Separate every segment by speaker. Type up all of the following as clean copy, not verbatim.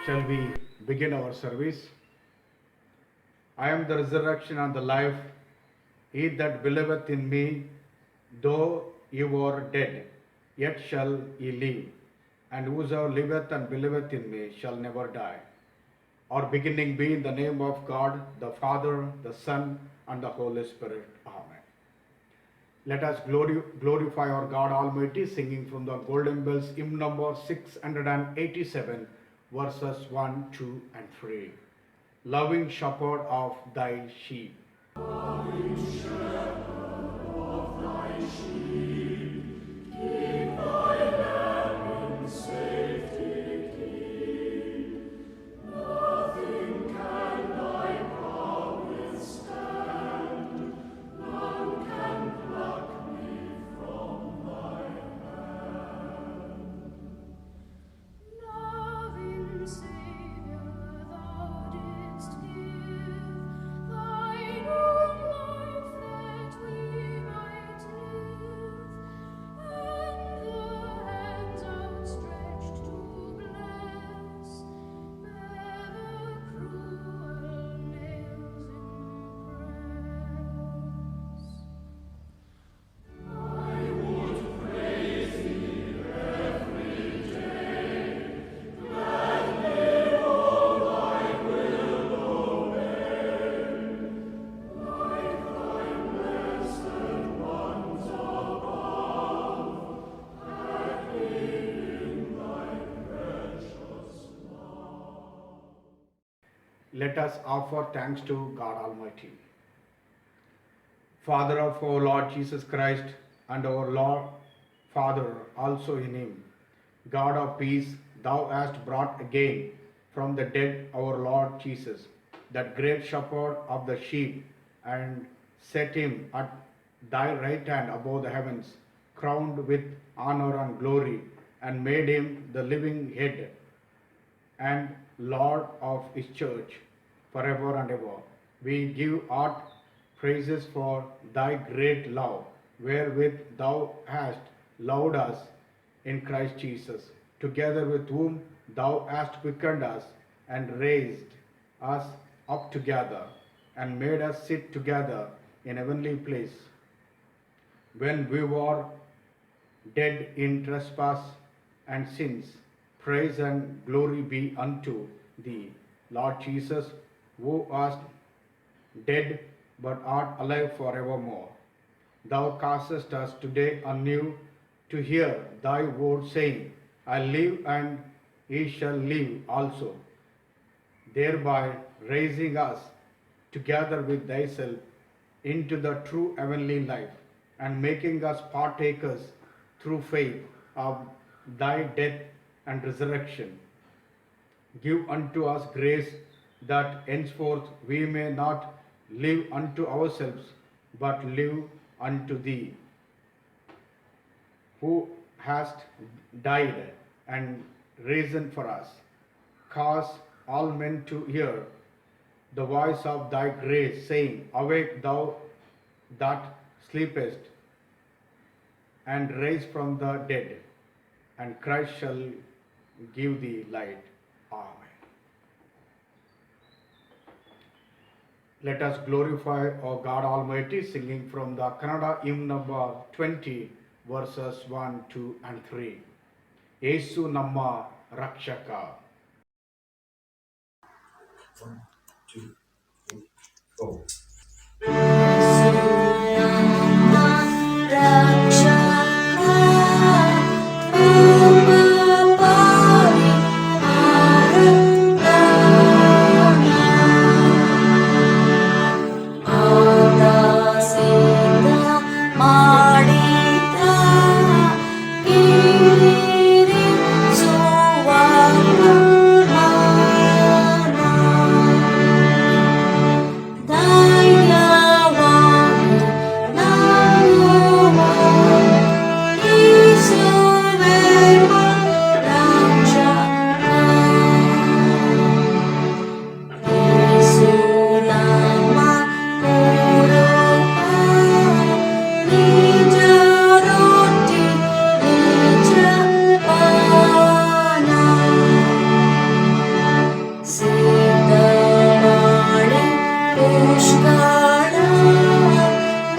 Speaker 1: Shall we begin our service? I am the resurrection and the life. He that believeth in me, though he were dead, yet shall he live. And whoso liveth and believeth in me shall never die. Our beginning be in the name of God, the Father, the Son, and the Holy Spirit. Amen. Let us glorify our God Almighty, singing from the Golden Bells, hymn number 687, verses 1, 2, and 3. Loving shepherd of thy sheep.
Speaker 2: Loving shepherd of thy sheep, keep thy lamb in safety keep. Nothing can thy power withstand, none can pluck me from thy hand. Loving Saviour, thou didst give thine own life that we might live, and the hands outstretched to bless bear the cruel nails impress. I would praise thee every day, gladly all thy will obey, like thy blessed ones above, happy in thy precious love.
Speaker 1: Let us offer thanks to God Almighty. Father of our Lord Jesus Christ, and our Lord Father also in him, God of peace, thou hast brought again from the dead our Lord Jesus, that great shepherd of the sheep, and set him at thy right hand above the heavens, crowned with honor and glory, and made him the living head and Lord of his church forever and ever. We give art praises for thy great love, wherewith thou hast loved us in Christ Jesus, together with whom thou hast quickened us and raised us up together and made us sit together in heavenly place, when we were dead in trespass and sins. Praise and glory be unto thee, Lord Jesus, who art dead but art alive forevermore. Thou causest us today anew to hear thy word, saying, I live and ye shall live also, thereby raising us together with thyself into the true heavenly life, and making us partakers through faith of thy death and resurrection. Give unto us grace that henceforth we may not live unto ourselves, but live unto thee, who hast died and risen for us. Cause all men to hear the voice of thy grace, saying, Awake, thou that sleepest, and rise from the dead, and Christ shall give thee light. Amen. Let us glorify our God Almighty, singing from the Kannada hymn number 20, verses 1, 2, and 3. Yesu Namma Rakshaka.
Speaker 3: 1, 2, 3, 4.
Speaker 2: Suvarna Pushkala,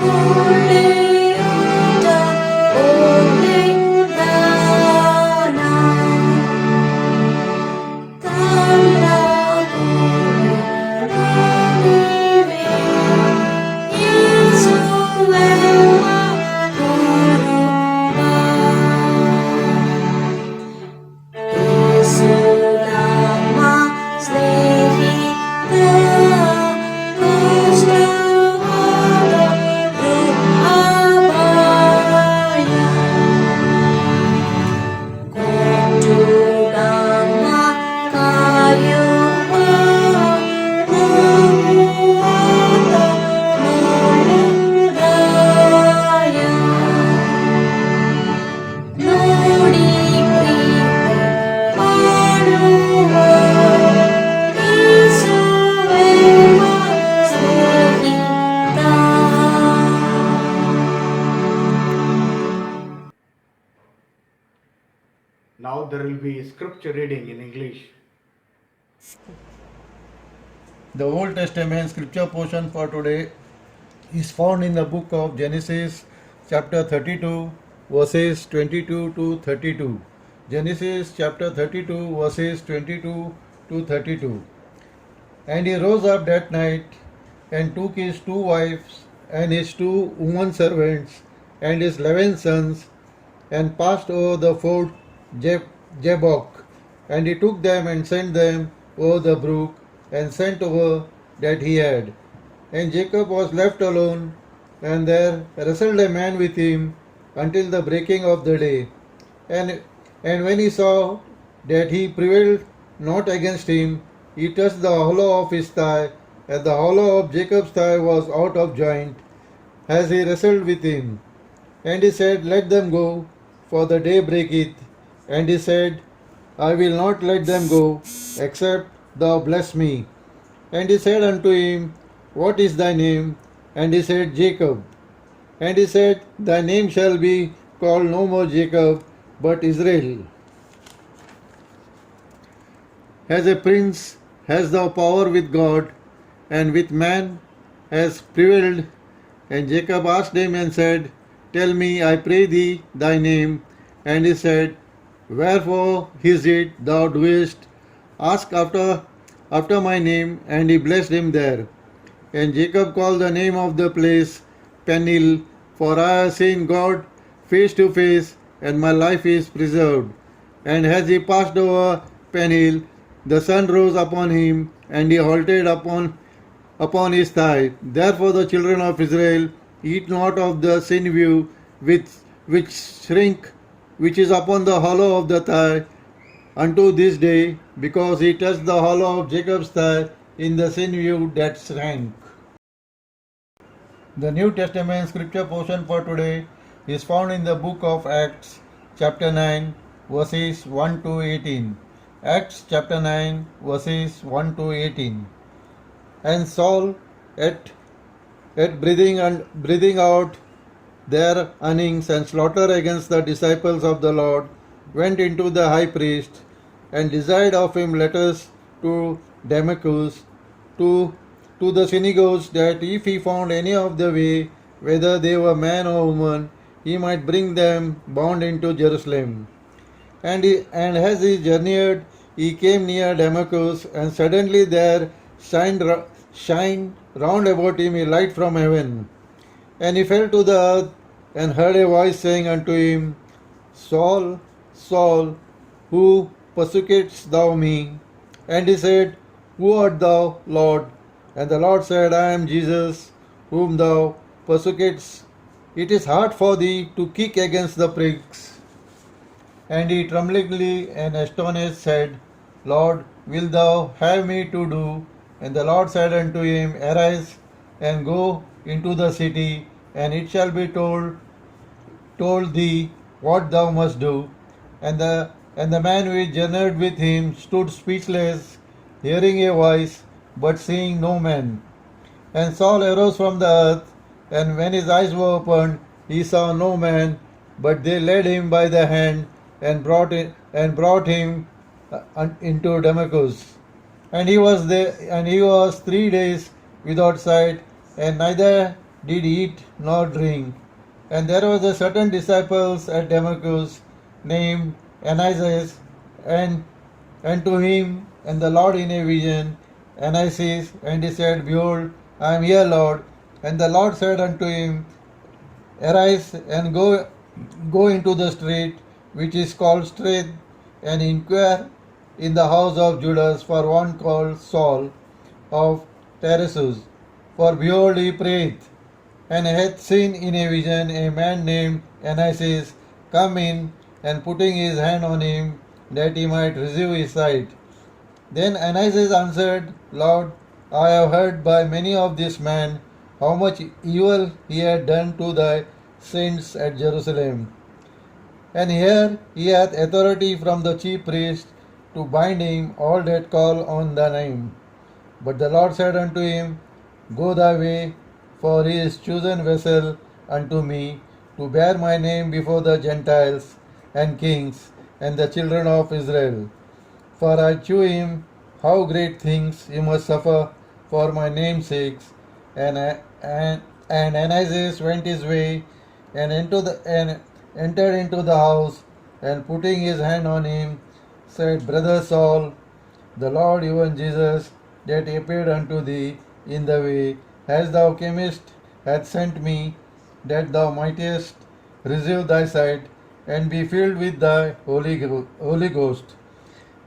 Speaker 2: only Uta, only Dana. Tanda Puri, Purive, Yesuvema Puruva. Yesulama Snehita, Kashtamada Ruhabaya. Kotudama Kayuva, Namuata Nulidaya. Nodi Prithi Paduva, Yesuvema Snehita.
Speaker 1: Now there will be scripture reading in English.
Speaker 4: The Old Testament scripture portion for today is found in the book of Genesis, chapter 32, verses 22 to 32. Genesis chapter 32, verses 22 to 32. And he rose up that night and took his 2 wives and his 2 women servants and his 11 sons and passed over the ford Jabbok. And he took them and sent them over the brook and sent over that he had. And Jacob was left alone, and there wrestled a man with him until the breaking of the day. And when he saw that he prevailed not against him, he touched the hollow of his thigh, and the hollow of Jacob's thigh was out of joint, as he wrestled with him. And he said, Let them go, for the day breaketh. And he said, I will not let them go, except thou bless me. And he said unto him, What is thy name? And he said, Jacob. And he said, Thy name shall be called no more Jacob, but Israel. As a prince hast thou power with God, and with man hast prevailed. And Jacob asked him and said, Tell me, I pray thee, thy name. And he said, Wherefore is it thou doest ask after my name? And he blessed him there. And Jacob called the name of the place Peniel, for I have seen God face to face, and my life is preserved. And as he passed over Peniel, the sun rose upon him, and he halted upon his thigh. Therefore the children of Israel eat not of the sinew which is upon the hollow of the thigh unto this day, because he touched the hollow of Jacob's thigh in the sinew that shrank. The New Testament scripture portion for today is found in the book of Acts, chapter 9, verses 1 to 18. Acts chapter 9, verses 1 to 18. And Saul, at breathing out their earnings and slaughter against the disciples of the Lord, went into the high priest and desired of him letters to Damascus, to the synagogues, that if he found any of the way, whether they were man or woman, he might bring them bound into Jerusalem. And as he journeyed, he came near Damascus, and suddenly there shined round about him a light from heaven. And he fell to the earth, and heard a voice saying unto him, Saul, Saul, who persecutest thou me? And he said, Who art thou, Lord? And the Lord said, I am Jesus, whom thou persecutest. It is hard for thee to kick against the pricks. And he tremblingly and astonished said, Lord, wilt thou have me to do? And the Lord said unto him, Arise and go into the city, and it shall be told thee what thou must do. And the man which journeyed with him stood speechless, hearing a voice, but seeing no man. And Saul arose from the earth, and when his eyes were opened, he saw no man, but they led him by the hand and brought him into Damascus. And he was 3 days without sight, and neither did eat nor drink. And there was a certain disciples at Damascus named Ananias, and to him and the Lord in a vision, Ananias, and he said, Behold, I am here, Lord. And the Lord said unto him, Arise and go into the street which is called Straight, and inquire in the house of Judas for one called Saul of Tarsus. For behold, he prayeth, and hath seen in a vision a man named Ananias come in, and putting his hand on him, that he might receive his sight. Then Ananias answered, Lord, I have heard by many of this man how much evil he had done to thy saints at Jerusalem. And here he hath authority from the chief priest to bind him all that call on the name. But the Lord said unto him, Go thy way, for he is chosen vessel unto me to bear my name before the Gentiles and kings and the children of Israel. For I shew him how great things he must suffer for my name's sake. And Ananias went his way and entered into the house, and putting his hand on him, said, Brother Saul, the Lord even Jesus, that appeared unto thee in the way, as thou camest, hath sent me, that thou mightest receive thy sight, and be filled with thy Holy Ghost.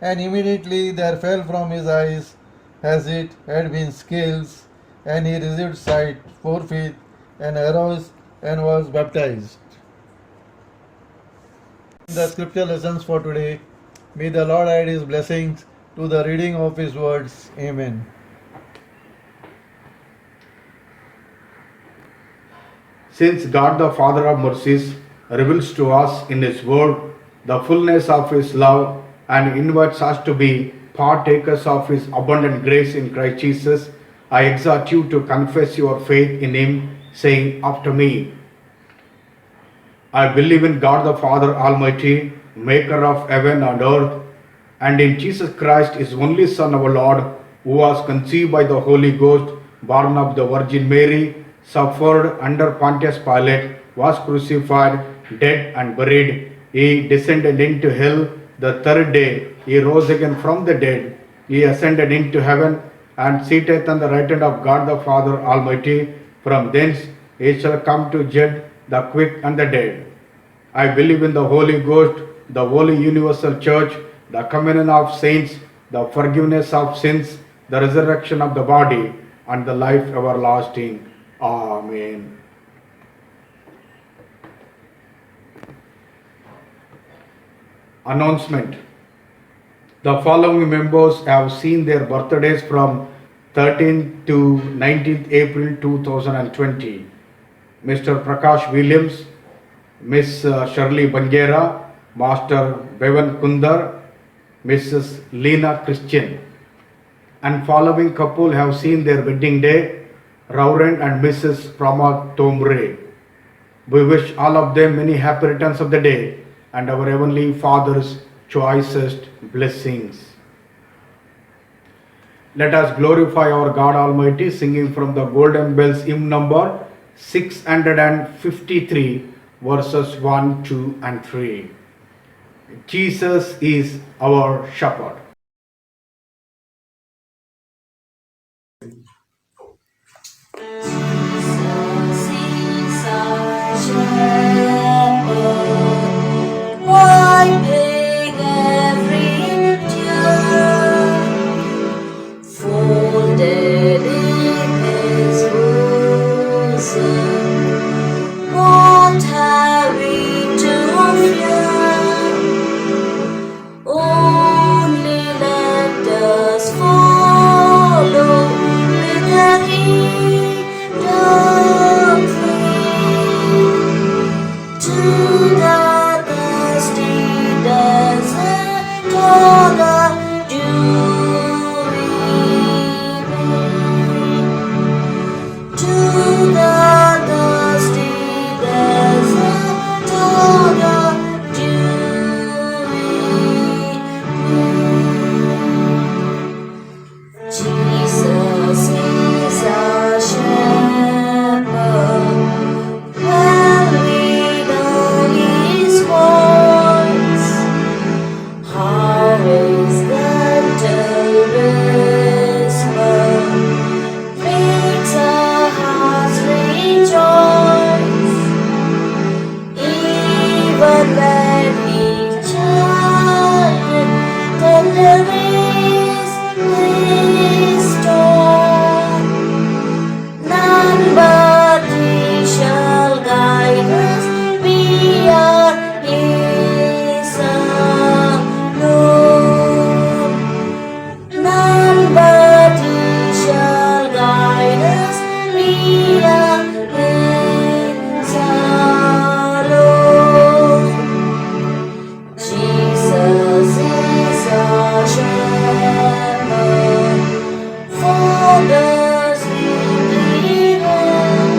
Speaker 4: And immediately there fell from his eyes, as it had been scales, and he received sight forthwith, and arose and was baptized. The scripture lessons for today. May the Lord add his blessings to the reading of his words. Amen.
Speaker 1: Since God the Father of mercies reveals to us in His Word the fullness of His love and invites us to be partakers of His abundant grace in Christ Jesus, I exhort you to confess your faith in Him, saying after me, I believe in God the Father Almighty, maker of heaven and earth, and in Jesus Christ, His only Son, our Lord, who was conceived by the Holy Ghost, born of the Virgin Mary, suffered under Pontius Pilate, was crucified, dead and buried. He descended into hell. The third day He rose again from the dead. He ascended into heaven and sitteth on the right hand of God the Father Almighty. From thence He shall come to judge the quick and the dead. I believe in the Holy Ghost, the holy universal church, the communion of saints, the forgiveness of sins, the resurrection of the body, and the life everlasting. Amen. Announcement. The following members have seen their birthdays from 13th to 19th April 2020. Mr. Prakash Williams, Miss Shirley Bangera, Master Bevan Kundar, Mrs. Lena Christian. And following couple have seen their wedding day, Reverend and Mrs. Pramad Tombre. We wish all of them many happy returns of the day and our Heavenly Father's choicest blessings. Let us glorify our God Almighty, singing from the Golden Bells hymn number 653, verses 1, 2 and 3. Jesus is our shepherd.
Speaker 2: Wiping every tear, folded in His bosom, what have we to fear? Only Mia is our Lord. Jesus is our shepherd, fathers leading on.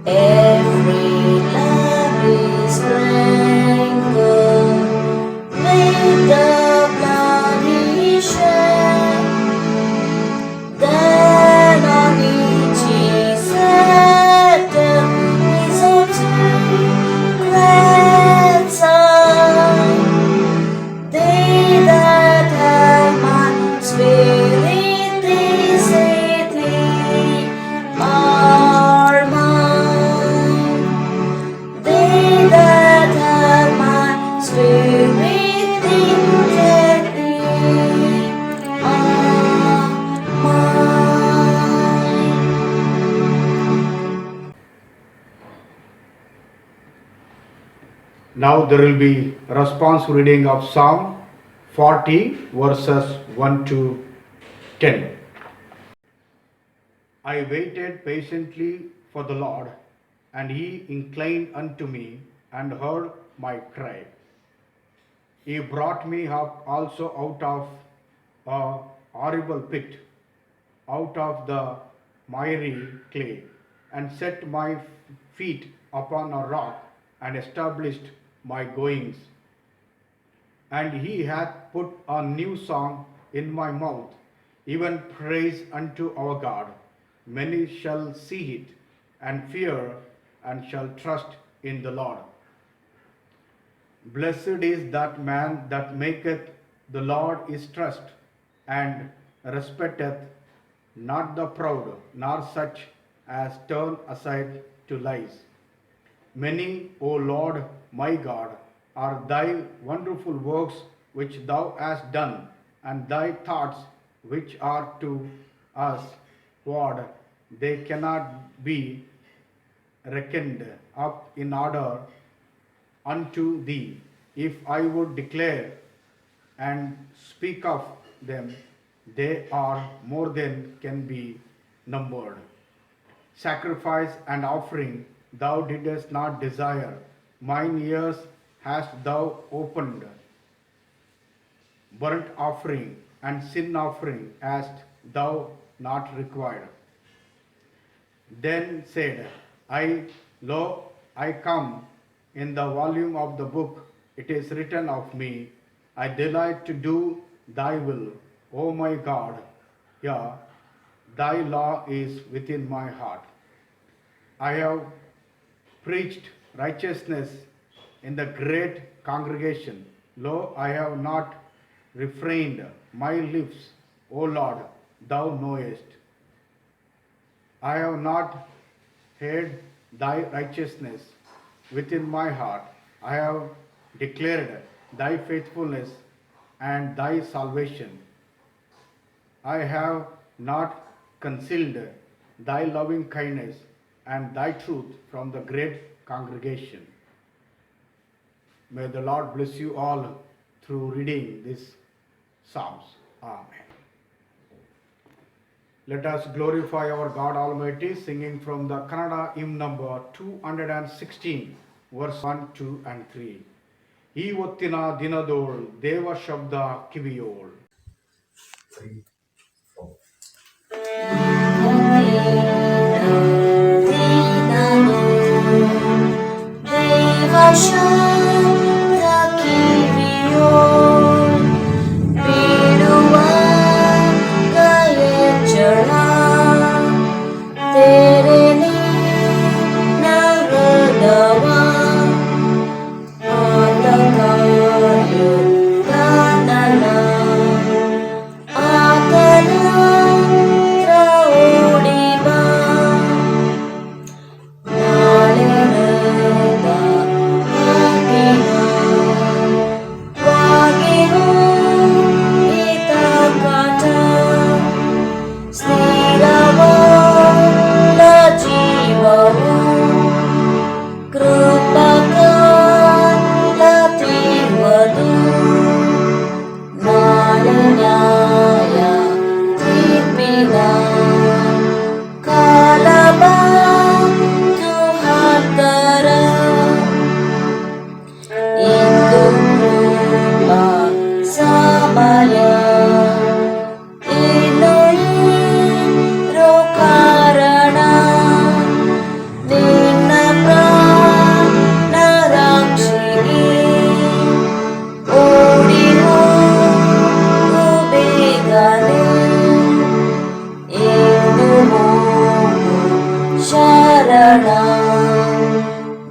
Speaker 2: Every lamb is sprinkled with the blood he shed. Then on each he set his own secret sign. They that have my spirit, they say they are mine. They that have my spirit, they say they are mine.
Speaker 1: Now there will be response reading of Psalm 40 verses 1 to 10. I waited patiently for the Lord, and he inclined unto me and heard my cry. He brought me up also out of a horrible pit, out of the miry clay, and set my feet upon a rock, and established my goings. And he hath put a new song in my mouth, even praise unto our God. Many shall see it, and fear, and shall trust in the Lord. Blessed is that man that maketh the Lord his trust, and respecteth not the proud, nor such as turn aside to lies. Many, O Lord my God, are thy wonderful works which thou hast done, and thy thoughts which are to us, Lord, they cannot be reckoned up in order unto thee. If I would declare and speak of them, they are more than can be numbered. Sacrifice and offering thou didst not desire, mine ears hast thou opened. Burnt offering and sin offering hast thou not required. Then said I, Lo, I come. In the volume of the book it is written of me, I delight to do thy will, O my God. Yeah, thy law is within my heart. I have preached righteousness in the great congregation. Lo, I have not refrained my lips, O Lord, thou knowest. I have not hid thy righteousness within my heart. I have declared thy faithfulness and thy salvation. I have not concealed thy loving kindness and thy truth from the great congregation. May the Lord bless you all through reading these Psalms. Amen. Let us glorify our God Almighty, singing from the Kannada hymn number 216, verse 1, 2 and 3. ಈ ಹೊತ್ತಿನ ದಿನದೋಳ್ ದೇವ ಶಬ್ದ ಕಿವಿಯೋಳ್.
Speaker 3: 3, 4.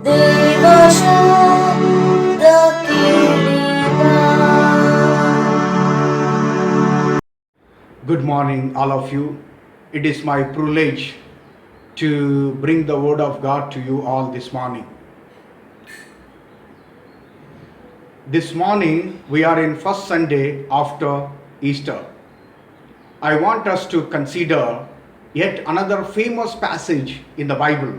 Speaker 2: देवशुद्ध किरीटा.
Speaker 1: Good morning, all of you. It is my privilege to bring the word of God to you all this morning. This morning, we are in first Sunday after Easter. I want us to consider yet another famous passage in the Bible.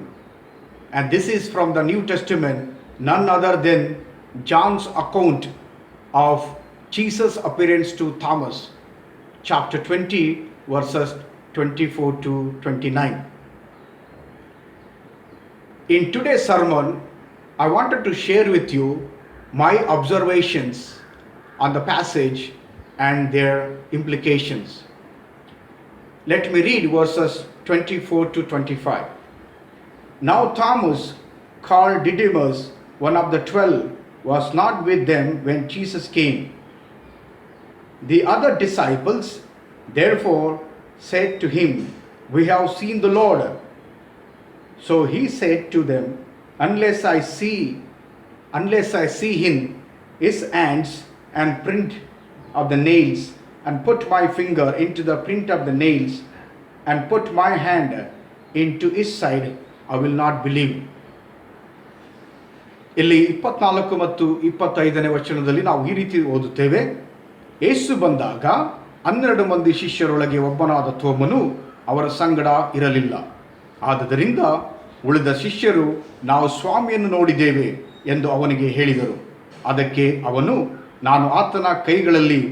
Speaker 1: And this is from the New Testament, none other than John's account of Jesus' appearance to Thomas, chapter 20, verses 24 to 29. In today's sermon, I wanted to share with you my observations on the passage and their implications. Let me read verses 24 to 25. Now Thomas, called Didymus, one of the 12, was not with them when Jesus came. The other disciples therefore said to him, "We have seen the Lord." So he said to them, Unless I see in his hands and print of the nails, and put my finger into the print of the nails, and put my hand into his side, I will not believe. ಇಲ್ಲಿ 24 ಮತ್ತು 25ನೇ ವಚನದಲ್ಲಿ ನಾವು ಈ ರೀತಿ ಓದುತ್ತೇವೆ. ಯೇಸು ಬಂದಾಗ 12 ಮಂದಿ ಶಿಷ್ಯರೊಳಗೆ ಒಬ್ಬನಾದ ತೋಮನು ಅವರ ಸಂಗಡ ಇರಲಿಲ್ಲ. ಆದುದರಿಂದ ಉಳಿದ ಶಿಷ್ಯರು ನಾವು ಸ್ವಾಮಿಯನ್ನು ನೋಡಿದ್ದೇವೆ ಎಂದು ಅವನಿಗೆ ಹೇಳಿದರು. ಅದಕ್ಕೆ ಅವನು, ನಾನು ಆತನ ಕೈಗಳಲ್ಲಿ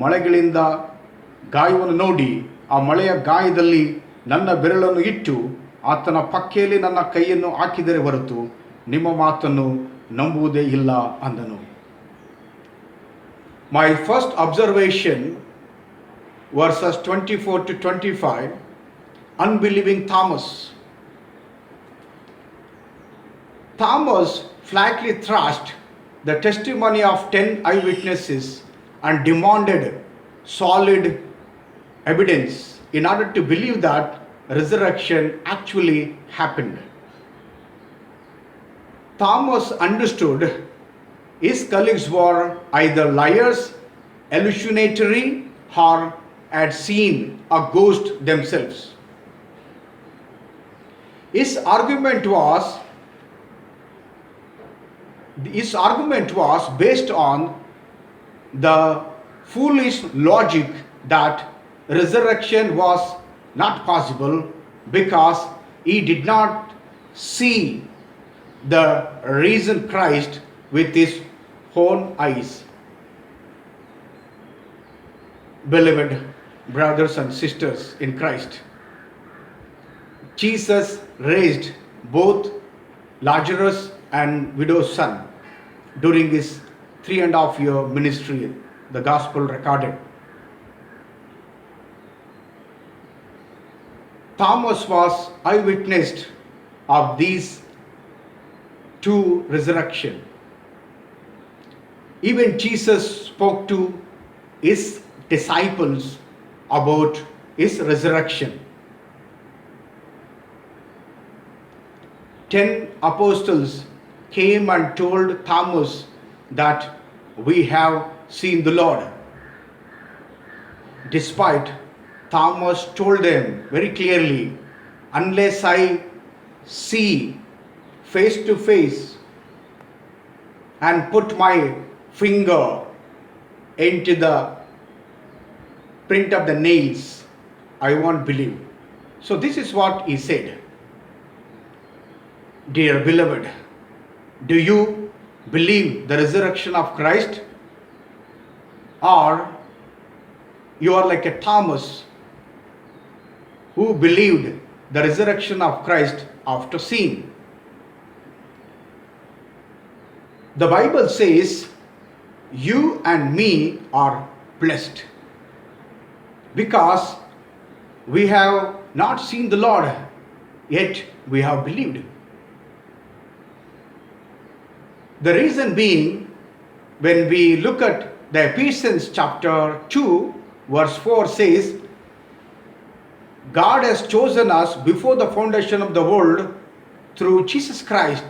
Speaker 1: ಮೊಳೆಗಳಿಂದ ಗಾಯವನ್ನು ನೋಡಿ ಆ ಮೊಳೆಯ ಗಾಯದಲ್ಲಿ ನನ್ನ ಬೆರಳನ್ನು ಇಟ್ಟು ಆತನ ಪಕ್ಕೆಯಲ್ಲಿ ನನ್ನ ಕೈಯನ್ನು ಹಾಕಿದರೆ ಹೊರತು ನಿಮ್ಮ ಮಾತನ್ನು ನಂಬುವುದೇ ಇಲ್ಲ ಅಂದನು. My first observation, verses 24 to 25, unbelieving Thomas. Thomas flatly thrust the testimony of 10 eyewitnesses and demanded solid evidence in order to believe that resurrection actually happened. Thomas understood his colleagues were either liars, hallucinatory, or had seen a ghost themselves. His argument was based on the foolish logic that resurrection was not possible because he did not see the risen Christ with his own eyes. Beloved brothers and sisters in Christ, Jesus raised both Lazarus and widow's son during his 3.5 year ministry, the gospel recorded. Thomas was eyewitness of these two resurrection. Even Jesus spoke to his disciples about his resurrection. 10 apostles came and told Thomas that we have seen the Lord. Despite Thomas told them very clearly, unless I see face to face and put my finger into the print of the nails, I won't believe. So this is what he said. Dear beloved, do you believe the resurrection of Christ? Or you are like a Thomas who believed the resurrection of Christ after seeing? The Bible says you and me are blessed because we have not seen the Lord, yet we have believed. The reason being, when we look at the Ephesians chapter 2, verse 4 says, God has chosen us before the foundation of the world through Jesus Christ,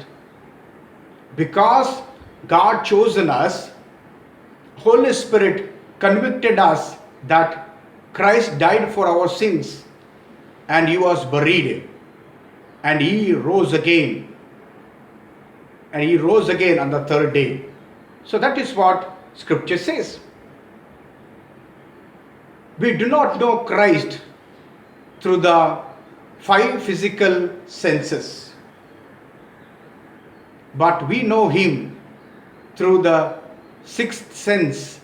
Speaker 1: because God chosen us, Holy Spirit convicted us that Christ died for our sins and he was buried and he rose again. And he rose again on the third day. So that is what Scripture says. We do not know Christ through the 5 physical senses, but we know him through the 6th sense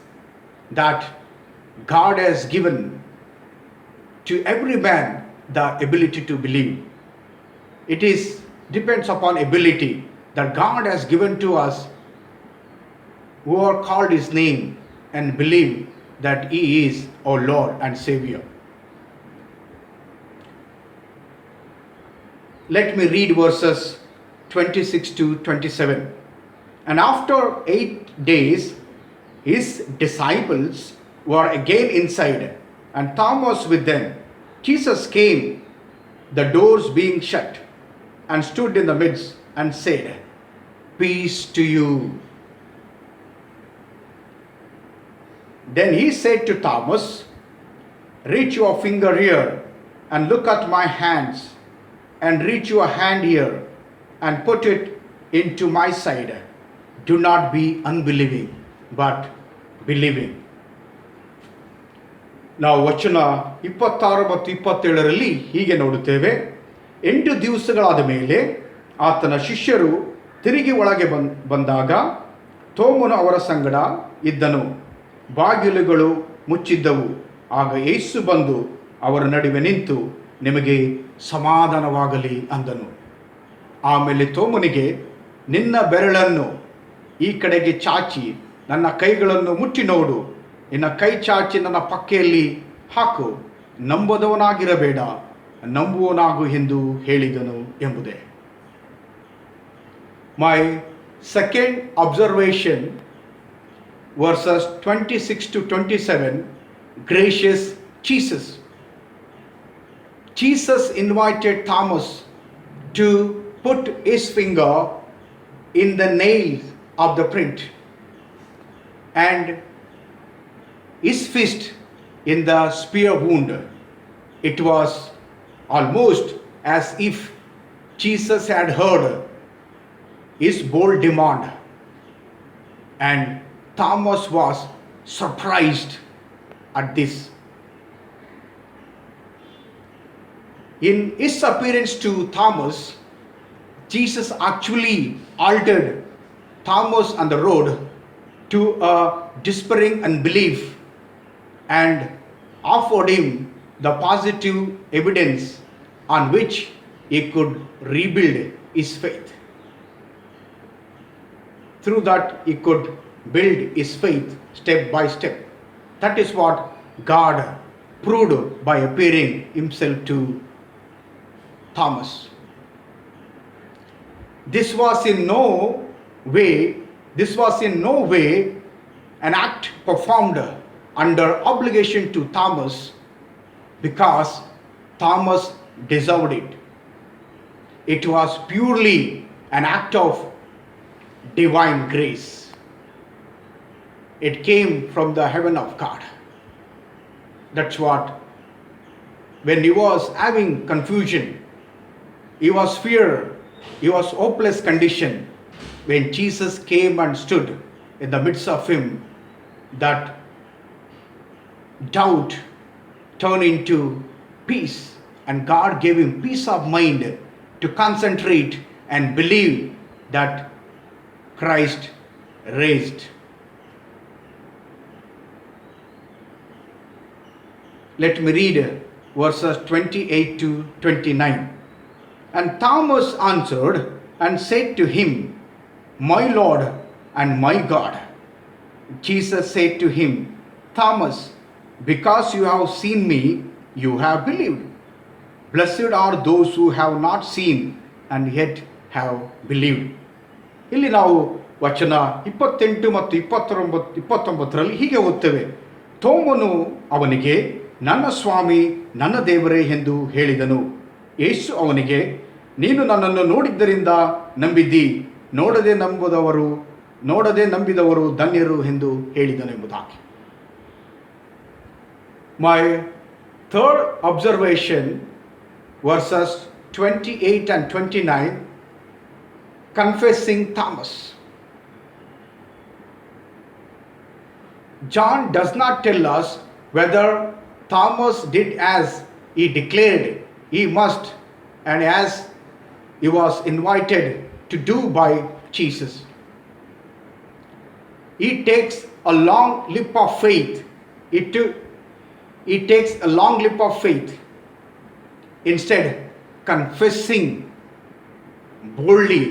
Speaker 1: that God has given to every man the ability to believe. It depends upon ability that God has given to us who are called his name and believe that he is our Lord and Savior. Let me read verses 26 to 27. And after 8 days, his disciples were again inside, and Thomas with them. Jesus came, the doors being shut, and stood in the midst and said, "Peace to you." Then he said to Thomas, "Reach your finger here and look at my hands, and reach your hand here and put it into my side. Do not be unbelieving, but believing." ನಾವು ವಚನ 26 ಮತ್ತು 27ರಲ್ಲಿ ಹೀಗೆ ನೋಡುತ್ತೇವೆ. 8 ದಿವಸಗಳಾದ ಮೇಲೆ ಆತನ ಶಿಷ್ಯರು ತಿರುಗಿ ಒಳಗೆ ಬಂದಾಗ ತೋಮನು ಅವರ ಸಂಗಡ ಇದ್ದನು. ಬಾಗಿಲುಗಳು ಮುಚ್ಚಿದ್ದವು. ಆಗ ಯೇಸು ಬಂದು ಅವರ ನಡುವೆ ನಿಂತು, "ನಿಮಗೆ ಸಮಾಧಾನವಾಗಲಿ" ಅಂದನು. ಆಮೇಲೆ ತೋಮನಿಗೆ, "ನಿನ್ನ ಬೆರಳನ್ನು ಈ ಕಡೆಗೆ ಚಾಚಿ ನನ್ನ ಕೈಗಳನ್ನು ಮುಟ್ಟಿ ನೋಡು, ನಿನ್ನ ಕೈ ಚಾಚಿ ನನ್ನ ಪಕ್ಕೆಯಲ್ಲಿ ಹಾಕು, ನಂಬದವನಾಗಿರಬೇಡ, ನಂಬುವನಾಗು ಎಂದು ಹೇಳಿದನು ಎಂಬುದೇ. My second observation, verses 26 to 27, gracious Jesus. Jesus invited Thomas to put his finger in the nails of the print and his fist in the spear wound. It was almost as if Jesus had heard his bold demand, and Thomas was surprised at this. In his appearance to Thomas, Jesus actually altered Thomas on the road to a despairing unbelief and offered him the positive evidence on which he could rebuild his faith. Through that, he could build his faith step by step. That is what God proved by appearing himself to Thomas. This was in no way an act performed under obligation to Thomas because Thomas deserved it. It was purely an act of divine grace. It came from the heaven of God. That's what, when he was having confusion, he was fear, he was hopeless condition, when Jesus came and stood in the midst of him, that doubt turned into peace, and God gave him peace of mind to concentrate and believe that Christ raised. Let me read verses 28 to 29. And Thomas answered and said to him, "My Lord and my God." Jesus said to him, "Thomas, because you have seen me, you have believed. Blessed are those who have not seen and yet have believed." ಇಲ್ಲಿ ನಾವು ವಚನ 28 ಮತ್ತು 29ರಲ್ಲಿ ಹೀಗೆ ಓದ್ತೇವೆ. ತೋಮನು ಅವನಿಗೆ, "ನನ್ನ ಸ್ವಾಮಿ, ನನ್ನ ದೇವರೇ" ಎಂದು ಹೇಳಿದನು. ಯೇಸು ಅವನಿಗೆ, ನೀನು ನನ್ನನ್ನು ನೋಡಿದ್ದರಿಂದ ನಂಬಿದ್ದಿ, ನೋಡದೆ ನಂಬಿದವರು ಧನ್ಯರು ಎಂದು ಹೇಳಿದನೆಂಬುದಾಗಿ. My third observation, verses 28 and 29, confessing Thomas. John does not tell us whether Thomas did as he declared he must and as he was invited to do by Jesus. He takes a long leap of faith. He takes a long leap of faith, instead confessing boldly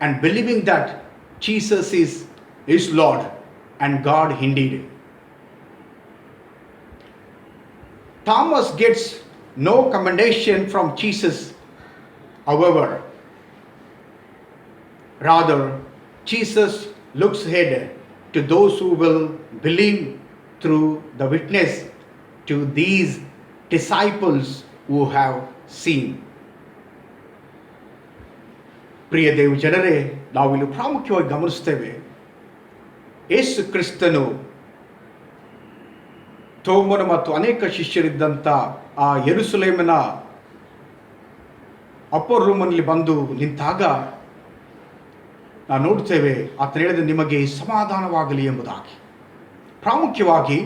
Speaker 1: and believing that Jesus is his Lord and God indeed. Thomas gets no commendation from Jesus, however. Rather, Jesus looks ahead to those who will believe through the witness to these disciples who have seen. ಪ್ರಿಯ ದೇವ ಜನರೇ, ನಾವಿಲ್ಲಿ ಪ್ರಾಮುಖ್ಯವಾಗಿ ಗಮನಿಸ್ತೇವೆ, ಯೇಸು ಕ್ರಿಸ್ತನು ತೋಮನ ಮತ್ತು ಅನೇಕ ಶಿಷ್ಯರಿದ್ದಂಥ ಆ ಯೆರೂಸಲೇಮಿನ upper ರೂಮಲ್ಲಿ ಬಂದು ನಿಂತಾಗ ನಾವು ನೋಡ್ತೇವೆ, ಆತನು ಹೇಳಿದ ನಿಮಗೆ ಸಮಾಧಾನವಾಗಲಿ ಎಂಬುದಾಗಿ. ಪ್ರಾಮುಖ್ಯವಾಗಿ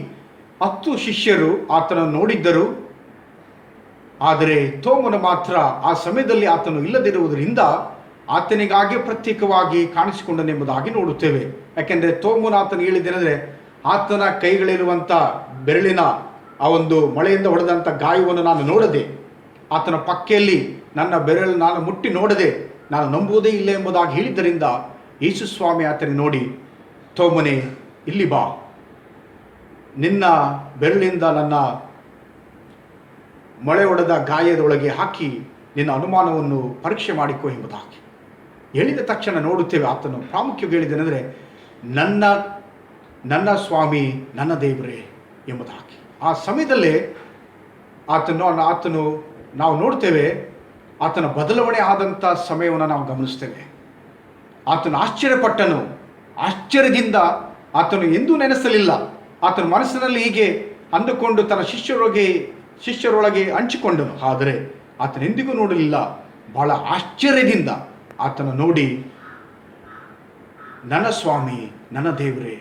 Speaker 1: 10 ಶಿಷ್ಯರು ಆತನನ್ನು ನೋಡಿದ್ದರು, ಆದರೆ ತೋಮನು ಮಾತ್ರ ಆ ಸಮಯದಲ್ಲಿ ಆತನು ಇಲ್ಲದಿರುವುದರಿಂದ ಆತನಿಗಾಗಿ ಪ್ರತ್ಯೇಕವಾಗಿ ಕಾಣಿಸಿಕೊಂಡನೆಂಬುದಾಗಿ ನೋಡುತ್ತೇವೆ. ಯಾಕೆಂದರೆ ತೋಮನು ಆತನು ಹೇಳಿದ್ದೇನೆಂದರೆ, ಆತನ ಕೈಗಳಿರುವಂಥ ಬೆರಳಿನ ಆ ಒಂದು ಮಳೆಯಿಂದ ಹೊಡೆದಂಥ ಗಾಯವನ್ನು ನಾನು ನೋಡದೆ, ಆತನ ಪಕ್ಕೆಯಲ್ಲಿ ನನ್ನ ಬೆರಳು ನಾನು ಮುಟ್ಟಿ ನೋಡದೆ ನಾನು ನಂಬುವುದೇ ಇಲ್ಲ ಎಂಬುದಾಗಿ ಹೇಳಿದ್ದರಿಂದ ಯೇಸು ಸ್ವಾಮಿ ಆತನಿಗೆ ನೋಡಿ, ತೋಮನೇ ಇಲ್ಲಿ ಬಾ, ನಿನ್ನ ಬೆರಳಿಂದ ನನ್ನ ಮಳೆ ಹೊಡೆದ ಗಾಯದೊಳಗೆ ಹಾಕಿ ನಿನ್ನ ಅನುಮಾನವನ್ನು ಪರೀಕ್ಷೆ ಮಾಡಿಕೊ ಎಂಬುದಾಗಿ ಹೇಳಿದ ತಕ್ಷಣ ನೋಡುತ್ತೇವೆ, ಆತನು ಪ್ರಾಮುಖ್ಯವಾಗಿ ಹೇಳಿದ್ದೇನೆಂದರೆ, ನನ್ನ ಸ್ವಾಮಿ, ನನ್ನ ದೇವರೇ ಎಂಬುದಾಗಿ. ಆ ಸಮಯದಲ್ಲೇ ಆತನು ನಾವು ನೋಡ್ತೇವೆ, ಆತನ ಬದಲಾವಣೆ ಆದಂಥ ಸಮಯವನ್ನು ನಾವು ಗಮನಿಸ್ತೇವೆ. ಆತನು ಆಶ್ಚರ್ಯಪಟ್ಟನು, ಆಶ್ಚರ್ಯದಿಂದ ಆತನು ಎಂದೂ ನೆನೆಸಲಿಲ್ಲ. ಆತನ ಮನಸ್ಸಿನಲ್ಲಿ ಹೀಗೆ ಅಂದುಕೊಂಡು ತನ್ನ ಶಿಷ್ಯರೊಳಗೆ ಹಂಚಿಕೊಂಡನು. ಆದರೆ ಆತನೆಂದಿಗೂ ನೋಡಲಿಲ್ಲ. ಬಹಳ ಆಶ್ಚರ್ಯದಿಂದ ಆತನ ನೋಡಿ, ನನ್ನ ಸ್ವಾಮಿ, ನನ್ನ ದೇವರೇ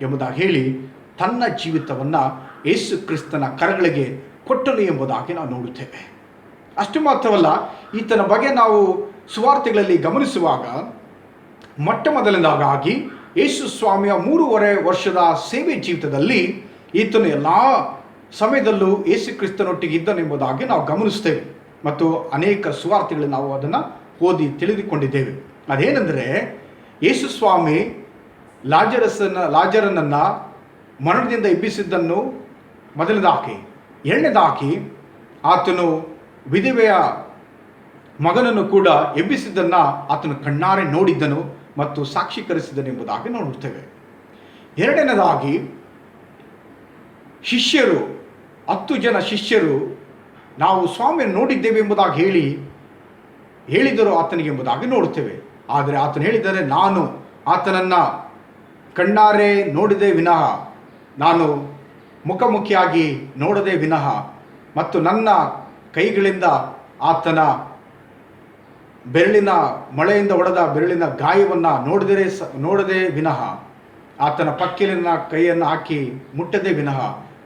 Speaker 1: ಎಂಬುದಾಗಿ ಹೇಳಿ ತನ್ನ ಜೀವಿತವನ್ನು ಯೇಸು ಕ್ರಿಸ್ತನ ಕರಗಳಿಗೆ ಕೊಟ್ಟನು ಎಂಬುದಾಗಿ ನಾವು ನೋಡುತ್ತೇವೆ. ಅಷ್ಟು ಮಾತ್ರವಲ್ಲ, ಈತನ ಬಗ್ಗೆ ನಾವು ಸುವಾರ್ತೆಗಳಲ್ಲಿ ಗಮನಿಸುವಾಗ ಮೊಟ್ಟ ಮೊದಲನೇದಾಗಿ ಯೇಸು ಸ್ವಾಮಿಯ 3.5 ವರ್ಷದ ಸೇವೆ ಜೀವಿತದಲ್ಲಿ ಈತನು ಎಲ್ಲ ಸಮಯದಲ್ಲೂ ಯೇಸು ಕ್ರಿಸ್ತನೊಟ್ಟಿಗೆ ಇದ್ದನೆಂಬುದಾಗಿ ನಾವು ಗಮನಿಸ್ತೇವೆ ಮತ್ತು ಅನೇಕ ಸುವಾರ್ತೆಗಳಲ್ಲಿ ನಾವು ಅದನ್ನು ಓದಿ ತಿಳಿದುಕೊಂಡಿದ್ದೇವೆ. ಅದೇನೆಂದರೆ, ಯೇಸು ಸ್ವಾಮಿ ಲಾಜರನನ್ನು ಮರಣದಿಂದ ಎಬ್ಬಿಸಿದ್ದನ್ನು ಮೊದಲನೇದಾಗಿ, ಎರಡನೇದಾಗಿ ಆತನು ವಿಧವೆಯ ಮಗನನ್ನು ಕೂಡ ಎಬ್ಬಿಸಿದ್ದನ್ನು ಆತನು ಕಣ್ಣಾರೆ ನೋಡಿದ್ದನು ಮತ್ತು ಸಾಕ್ಷೀಕರಿಸಿದನೆಂಬುದಾಗಿ ನೋಡುತ್ತೇವೆ. ಎರಡನೇದಾಗಿ ಶಿಷ್ಯರು, 10 ಜನ ಶಿಷ್ಯರು ನಾವು ಸ್ವಾಮಿಯನ್ನು ನೋಡಿದ್ದೇವೆ ಎಂಬುದಾಗಿ ಹೇಳಿದರು ಆತನಿಗೆ ಎಂಬುದಾಗಿ ನೋಡುತ್ತೇವೆ. ಆದರೆ ಆತನು ಹೇಳಿದರೆ, ನಾನು ಆತನನ್ನು ಕಣ್ಣಾರೆ ನೋಡಿದೆ ವಿನಃ, ನಾನು ಮುಖಾಮುಖಿಯಾಗಿ ನೋಡದೆ ವಿನಃ, ಮತ್ತು ನನ್ನ ಕೈಗಳಿಂದ ಆತನ ಬೆರಳಿನ ಮಳೆಯಿಂದ ಹೊಡೆದ ಬೆರಳಿನ ಗಾಯವನ್ನು ನೋಡದೆ ವಿನಃ, ಆತನ ಪಕ್ಕೆಲಿನ ಕೈಯನ್ನು ಹಾಕಿ ಮುಟ್ಟದೆ ವಿನಃ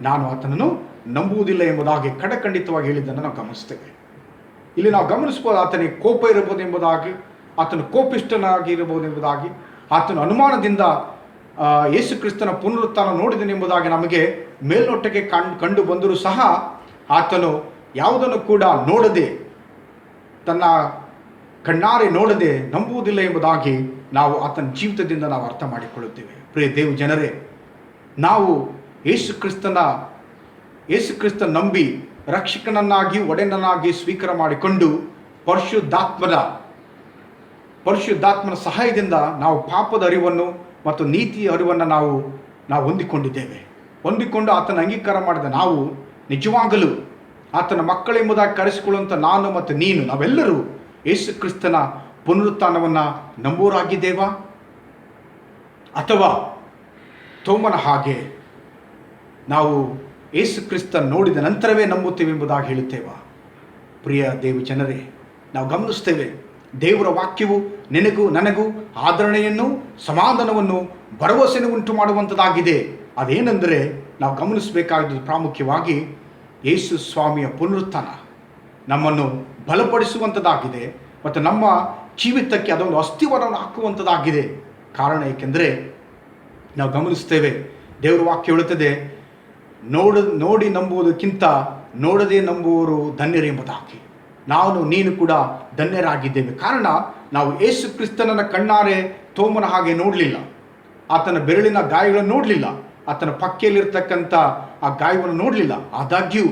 Speaker 1: ನಾನು ಆತನನ್ನು ನಂಬುವುದಿಲ್ಲ ಎಂಬುದಾಗಿ ಖಡಖಂಡಿತವಾಗಿ ಹೇಳಿದ್ದನ್ನು ನಾವು ಗಮನಿಸ್ತೇವೆ. ಇಲ್ಲಿ ನಾವು ಗಮನಿಸ್ಬೋದು, ಆತನಿಗೆ ಕೋಪ ಇರಬಹುದು ಎಂಬುದಾಗಿ, ಆತನು ಕೋಪಿಷ್ಠನಾಗಿ ಇರಬಹುದು ಎಂಬುದಾಗಿ, ಆತನು ಅನುಮಾನದಿಂದ ಯೇಸು ಕ್ರಿಸ್ತನ ಪುನರುತ್ಥಾನ ನೋಡಿದನೆಂಬುದಾಗಿ ನಮಗೆ ಮೇಲ್ನೋಟಕ್ಕೆ ಕಂಡು ಬಂದರೂ ಸಹ ಆತನು ಯಾವುದನ್ನು ಕೂಡ ನೋಡದೆ, ತನ್ನ ಕಣ್ಣಾರೆ ನೋಡದೆ ನಂಬುವುದಿಲ್ಲ ಎಂಬುದಾಗಿ ನಾವು ಆತನ ಜೀವಿತದಿಂದ ನಾವು ಅರ್ಥ ಮಾಡಿಕೊಳ್ಳುತ್ತೇವೆ. ಪ್ರಿಯ ದೇವ ಜನರೇ, ನಾವು ಯೇಸು ಕ್ರಿಸ್ತನ ನಂಬಿ ರಕ್ಷಕನನ್ನಾಗಿ ಒಡೆಯನನ್ನಾಗಿ ಸ್ವೀಕಾರ ಮಾಡಿಕೊಂಡು ಪರಿಶುದ್ಧಾತ್ಮನ ಸಹಾಯದಿಂದ ನಾವು ಪಾಪದ ಅರಿವನ್ನು ಮತ್ತು ನೀತಿಯ ಅರಿವನ್ನು ನಾವು ಹೊಂದಿಕೊಂಡು ಆತನ ಅಂಗೀಕಾರ ಮಾಡಿದ ನಾವು ನಿಜವಾಗಲೂ ಆತನ ಮಕ್ಕಳೆಂಬುದಾಗಿ ಕರೆಸಿಕೊಳ್ಳುವಂಥ ನಾನು ಮತ್ತು ನೀನು, ನಾವೆಲ್ಲರೂ ಯೇಸು ಕ್ರಿಸ್ತನ ಪುನರುತ್ಥಾನವನ್ನು ನಂಬೋರಾಗಿದ್ದೇವಾ? ಅಥವಾ ತೋಮನ ಹಾಗೆ ನಾವು ಯೇಸು ಕ್ರಿಸ್ತ ನೋಡಿದ ನಂತರವೇ ನಂಬುತ್ತೇವೆ ಎಂಬುದಾಗಿ ಹೇಳುತ್ತೇವಾ? ಪ್ರಿಯ ದೇವ ಜನರೇ, ನಾವು ಗಮನಿಸ್ತೇವೆ, ದೇವರ ವಾಕ್ಯವು ನಿನಗೂ ನನಗೂ ಆದರಣೆಯನ್ನು, ಸಮಾಧಾನವನ್ನು, ಭರವಸೆಯನ್ನು ಉಂಟು ಮಾಡುವಂಥದ್ದಾಗಿದೆ. ಅದೇನೆಂದರೆ ನಾವು ಗಮನಿಸಬೇಕಾಗಿದ್ದು ಪ್ರಾಮುಖ್ಯವಾಗಿ ಯೇಸು ಸ್ವಾಮಿಯ ಪುನರುತ್ಥಾನ ನಮ್ಮನ್ನು ಬಲಪಡಿಸುವಂಥದ್ದಾಗಿದೆ ಮತ್ತು ನಮ್ಮ ಜೀವಿತಕ್ಕೆ ಅದೊಂದು ಅಸ್ಥಿವಾರವನ್ನು ಹಾಕುವಂಥದ್ದಾಗಿದೆ. ಕಾರಣ ಏಕೆಂದರೆ ನಾವು ಗಮನಿಸ್ತೇವೆ, ದೇವರ ವಾಕ್ಯ ಹೇಳುತ್ತದೆ, ನೋಡಿ ನಂಬುವುದಕ್ಕಿಂತ ನೋಡದೆ ನಂಬುವವರು ಧನ್ಯರು ಎಂಬುದಾಗಿ. ನೀನು ಕೂಡ ಧನ್ಯರಾಗಿದ್ದೇವೆ. ಕಾರಣ ನಾವು ಯೇಸು ಕ್ರಿಸ್ತನನ್ನು ಕಣ್ಣಾರೆ ತೋಮನ ಹಾಗೆ ನೋಡಲಿಲ್ಲ, ಆತನ ಬೆರಳಿನ ಗಾಯಗಳನ್ನು ನೋಡಲಿಲ್ಲ, ಆತನ ಪಕ್ಕೆಯಲ್ಲಿರ್ತಕ್ಕಂಥ ಆ ಗಾಯವನ್ನು ನೋಡಲಿಲ್ಲ. ಆದಾಗ್ಯೂ